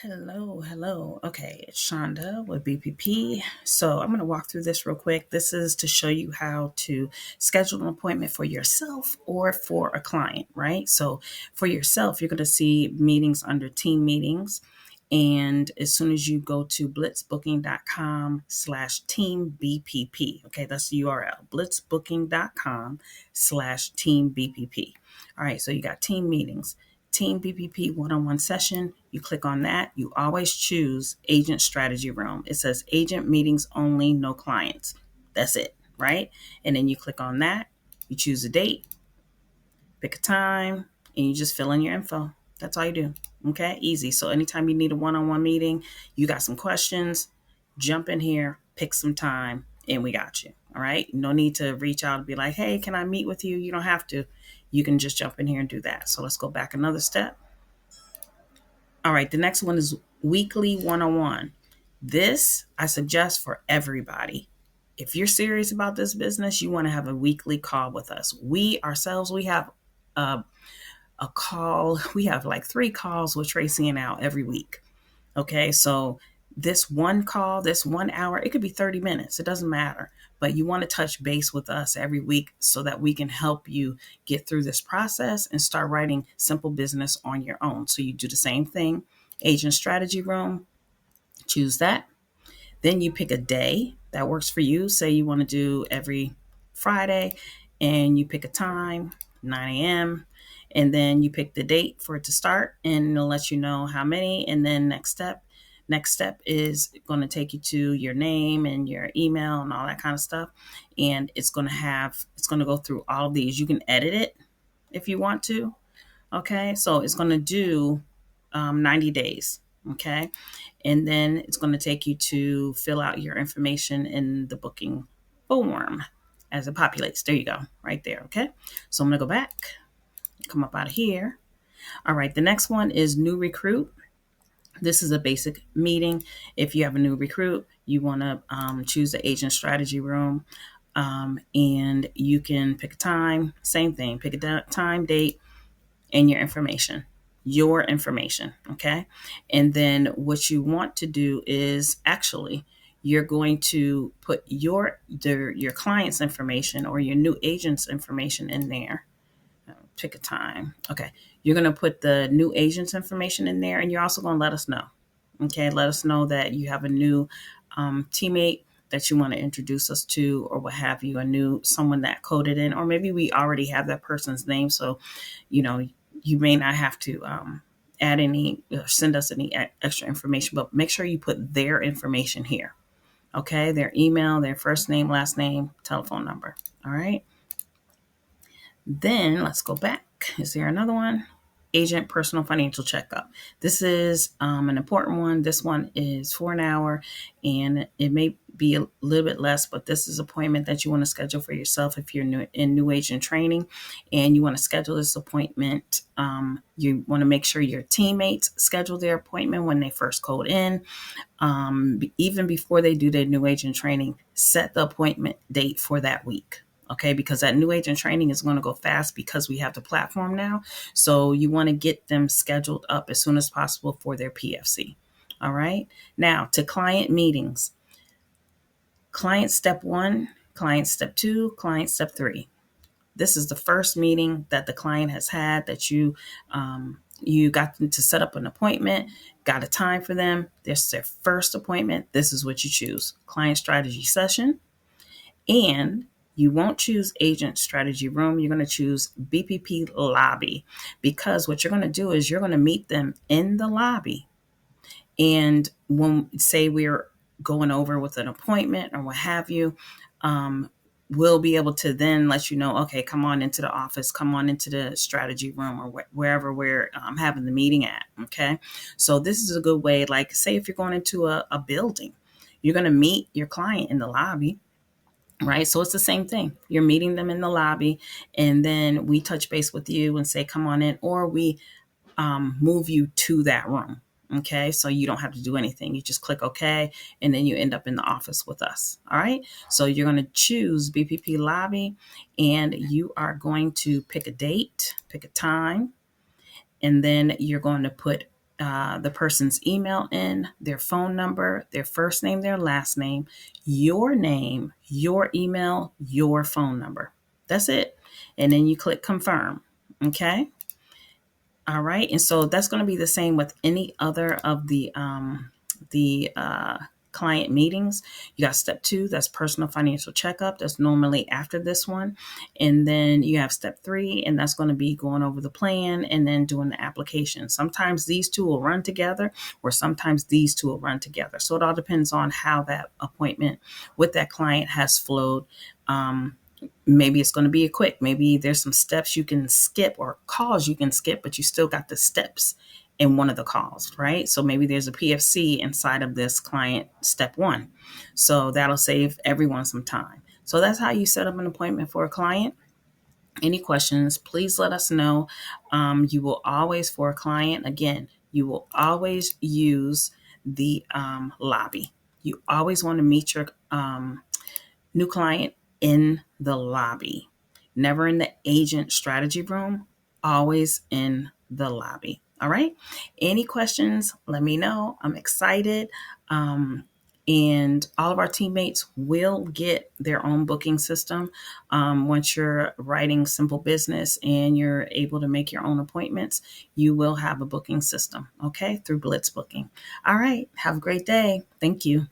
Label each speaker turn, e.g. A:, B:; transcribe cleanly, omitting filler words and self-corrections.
A: Hello. Okay, it's Shonda with BPP. So I'm going to walk through this real quick. This is to show you how to schedule an appointment for yourself or for a client, right? So for yourself, you're going to see meetings under team meetings. And as soon as you go to blitzbooking.com/teambpp, okay, that's the URL, blitzbooking.com/teambpp. All right, so you got team meetings. Team BPP one-on-one session, you click on that. You always choose agent strategy room. It says agent meetings only, no clients. That's it, right? And then you click on that. You choose a date, pick a time, and you just fill in your info. That's all you do. Okay, easy. So anytime you need a one-on-one meeting, you got some questions, jump in here, pick some time, and we got you. All right. No need to reach out and be like, hey, can I meet with you? You don't have to. You can just jump in here and do that. So let's go back another step. All right, the next one is weekly one-on-one. This I suggest for everybody. If you're serious about this business, you want to have a weekly call with us. We ourselves, we have a call. We have like 3 calls with Tracy and Al every week. Okay, so this one call, this 1 hour, it could be 30 minutes. It doesn't matter. But you want to touch base with us every week so that we can help you get through this process and start writing simple business on your own. So you do the same thing. Agent strategy room, choose that. Then you pick a day that works for you. Say you want to do every Friday and you pick a time, 9 a.m. And then you pick the date for it to start and it'll let you know how many. And then next step is going to take you to your name and your email and all that kind of stuff. And it's going to go through all of these. You can edit it if you want to. Okay. So it's going to do 90 days. Okay. And then it's going to take you to fill out your information in the booking form as it populates. There you go. Right there. Okay. So I'm going to go back, come up out of here. All right. The next one is new recruit. This is a basic meeting. If you have a new recruit, you want to choose the agent strategy room. And you can pick a time, same thing, pick a time, date, and your information. Okay. And then what you want to do is actually you're going to put your client's information or your new agent's information in there. Pick a time. Okay. You're going to put the new agent's information in there and you're also going to let us know. Okay. Let us know that you have a new teammate that you want to introduce us to or what have you, someone that coded in, or maybe we already have that person's name. So, you may not have to add any, send us any extra information, but make sure you put their information here. Okay. Their email, their first name, last name, telephone number. All right. Then let's go back. Is there another one? Agent personal financial checkup. This is an important one. This one is for an hour and it may be a little bit less, but this is an appointment that you want to schedule for yourself if you're in new agent training and you want to schedule this appointment. You want to make sure your teammates schedule their appointment when they first code in. Even before they do their new agent training, set the appointment date for that week. Okay, because that new agent training is going to go fast because we have the platform now. So you want to get them scheduled up as soon as possible for their PFC. All right. Now to client meetings. Client step 1, client step 2, client step 3. This is the first meeting that the client has had that you got them to set up an appointment, got a time for them. This is their first appointment. This is what you choose. Client strategy session. And you won't choose agent strategy room. You're going to choose BPP lobby because what you're going to do is you're going to meet them in the lobby. And when say we're going over with an appointment or what have you, we'll be able to then let you know, okay, come on into the office, come on into the strategy room or wherever we're having the meeting at. Okay. So this is a good way, like say if you're going into a building, you're going to meet your client in the lobby. Right. So it's the same thing. You're meeting them in the lobby and then we touch base with you and say, come on in, or we move you to that room. Okay. So you don't have to do anything. You just click OK and then you end up in the office with us. All right. So you're going to choose BPP lobby and you are going to pick a date, pick a time, and then you're going to put the person's email in, their phone number, their first name, their last name, your name, your email, your phone number. That's it. And then you click confirm. Okay. All right. And so that's going to be the same with any other of the client meetings. You got step 2, that's personal financial checkup. That's normally after this one. And then you have step 3, and that's going to be going over the plan and then doing the application. Sometimes these two will run together, or sometimes these two will run together. So it all depends on how that appointment with that client has flowed. Maybe it's going to be a quick, maybe there's some steps you can skip or calls you can skip, but you still got the steps in one of the calls, right? So maybe there's a PFC inside of this client step 1. So that'll save everyone some time. So that's how you set up an appointment for a client. Any questions, please let us know. You will always, for a client, again, you will always use the lobby. You always want to meet your new client in the lobby, never in the agent strategy room, always in the lobby. All right. Any questions? Let me know. I'm excited. And all of our teammates will get their own booking system. Once you're writing simple business and you're able to make your own appointments, you will have a booking system, okay, through BlitzBooking. All right. Have a great day. Thank you.